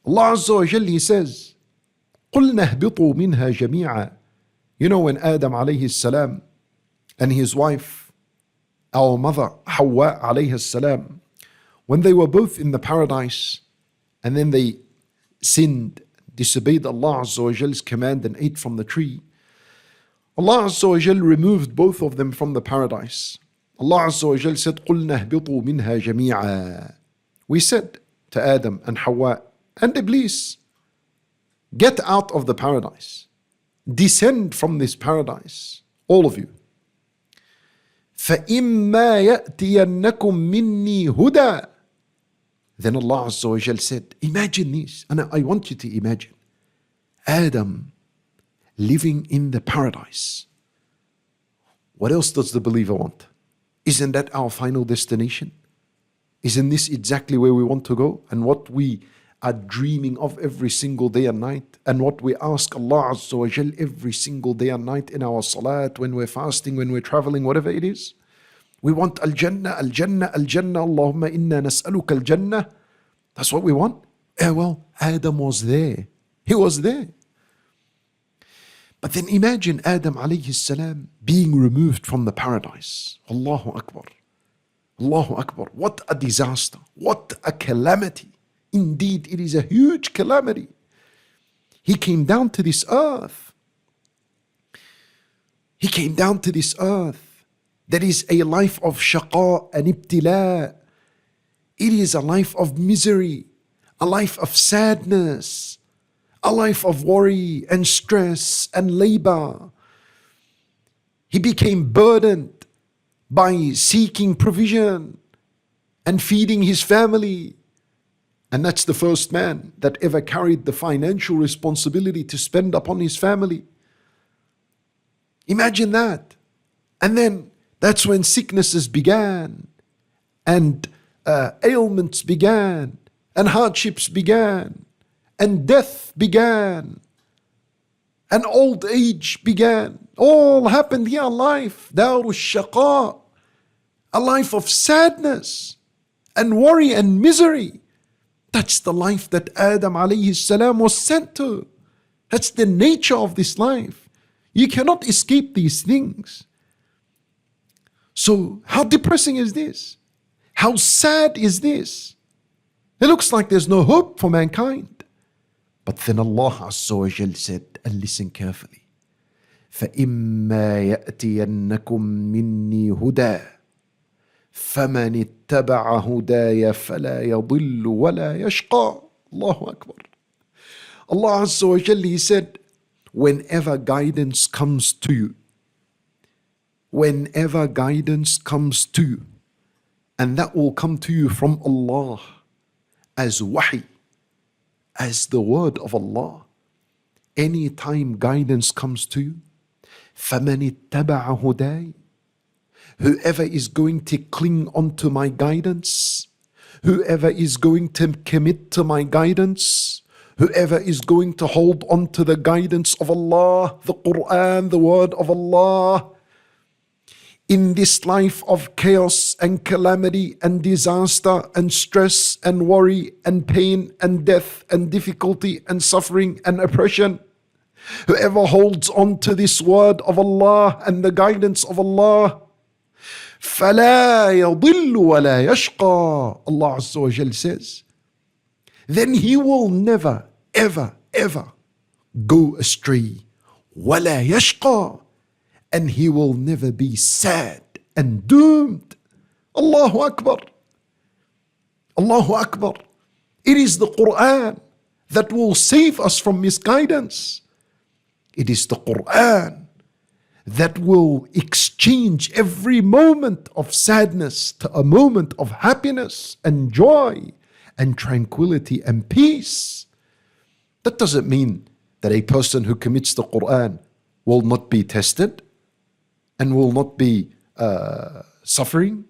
Allah Azza wa Jal, He says, قُلْنَا اهْبِطُوا مِنْهَا جَمِيعًا. You know, when Adam alayhi salam and his wife, our mother Hawa alayhi salam, when they were both in the paradise and then they sinned, disobeyed Allah Azza wa Jal's command and ate from the tree, Allah Azza wa Jal removed both of them from the paradise. Allah Azza wa Jal said, قُلْنَا اهْبِطُوا مِنْهَا جَمِيعًا. We said to Adam and Hawa and Iblis, get out of the paradise. Descend from this paradise, all of you. فَإِمَّا يَأْتِيَنَّكُمْ مِنِّي هُدًى. Then Allah Azza wa Jal said, imagine this, and I want you to imagine Adam living in the paradise. What else does the believer want? Isn't that our final destination? Isn't this exactly where we want to go? And what we are dreaming of every single day and night, and what we ask Allah Azza wa Jal every single day and night in our salat, when we're fasting, when we're traveling, whatever it is. We want Al-Jannah, Al-Jannah, Al-Jannah, Allahumma inna nas'aluka Al-Jannah. That's what we want. Well, Adam was there. He was there. But then imagine Adam alayhi salam being removed from the paradise. Allahu Akbar. Allahu Akbar. What a disaster. What a calamity. Indeed, it is a huge calamity. He came down to this earth. He came down to this earth. That is a life of shaqa and ibtila. It is a life of misery, a life of sadness, a life of worry and stress and labor. He became burdened by seeking provision and feeding his family. And that's the first man that ever carried the financial responsibility to spend upon his family. Imagine that. And then that's when sicknesses began, and ailments began, and hardships began, and death began, and old age began. All happened here in life. Daru shaqa, a life of sadness and worry and misery. That's the life that Adam alayhi salam was sent to. That's the nature of this life. You cannot escape these things. So how depressing is this? How sad is this? It looks like there's no hope for mankind. But then Allah Azza wa Jal said, and listen carefully, فَإِمَّا يَأْتِيَنَّكُمْ مِنِّي هُدًى فَمَنِ اتَّبَعَ هُدَايَ فَلَا يَضِلُّ وَلَا يَشْقَى. Allahu Akbar. Allah Azza wa Jal, He said, whenever guidance comes to you, whenever guidance comes to you, and that will come to you from Allah as wahi, as the word of Allah. Anytime guidance comes to you, فَمَنِ اتَّبَعَ هُدَايَ, whoever is going to cling onto my guidance, whoever is going to commit to my guidance, whoever is going to hold on to the guidance of Allah, the Quran, the word of Allah, in this life of chaos and calamity and disaster and stress and worry and pain and death and difficulty and suffering and oppression, whoever holds on to this word of Allah and the guidance of Allah, فَلَا يَضِلُّ وَلَا يَشْقَى. Allah Azza wa Jal says, then he will never, ever, ever go astray. وَلَا يَشْقَى. And he will never be sad and doomed. Allahu Akbar. Allahu Akbar. It is the Quran that will save us from misguidance. It is the Quran that will exchange every moment of sadness to a moment of happiness and joy and tranquility and peace. That doesn't mean that a person who commits the Quran will not be tested and will not be suffering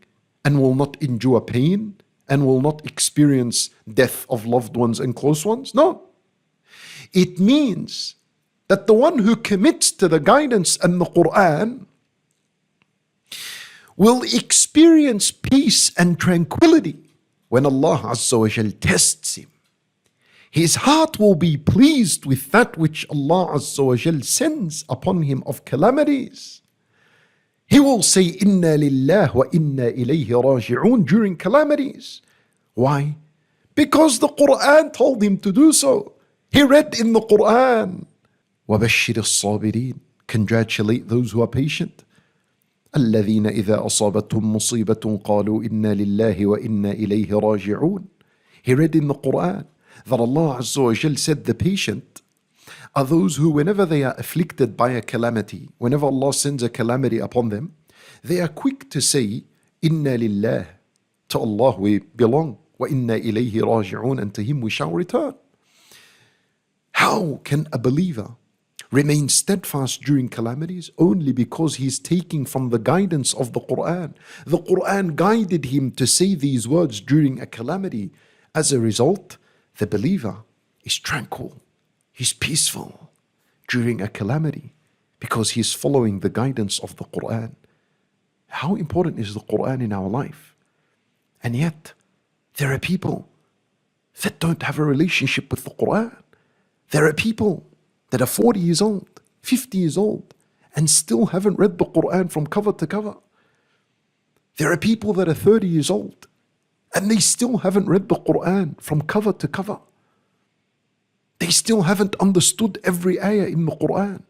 and will not endure pain and will not experience death of loved ones and close ones. No. It means that the one who commits to the guidance and the Quran will experience peace and tranquility when Allah Azza wa Jal tests him. His heart will be pleased with that which Allah Azza wa Jal sends upon him of calamities. He will say, Inna lillah wa inna ilayhi raji'un during calamities. Why? Because the Quran told him to do so. He read in the Quran, وَبَشِّرِ الصَّابِرِينَ. Congratulate those who are patient. الَّذِينَ إِذَا أَصَابَتْهُمْ مُصِيبَةٌ قَالُوا إِنَّا لِلَّهِ وَإِنَّا إِلَيْهِ راجعون. He read in the Quran that Allah Azza wa Jal said the patient are those who, whenever they are afflicted by a calamity, whenever Allah sends a calamity upon them, they are quick to say, Inna lillah, to Allah we belong, wa inna ilayhi raji'un, and to Him we shall return. How can a believer remain steadfast during calamities? Only because he's taking from the guidance of the Quran. The Quran guided him to say these words during a calamity. As a result, the believer is tranquil. He's peaceful during a calamity because he's following the guidance of the Quran. How important is the Quran in our life? And yet, there are people that don't have a relationship with the Quran. There are people that are 40 years old, 50 years old, and still haven't read the Quran from cover to cover. There are people that are 30 years old, and they still haven't read the Quran from cover to cover. They still haven't understood every ayah in the Quran.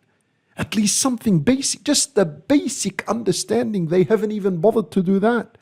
At least something basic, just the basic understanding, they haven't even bothered to do that.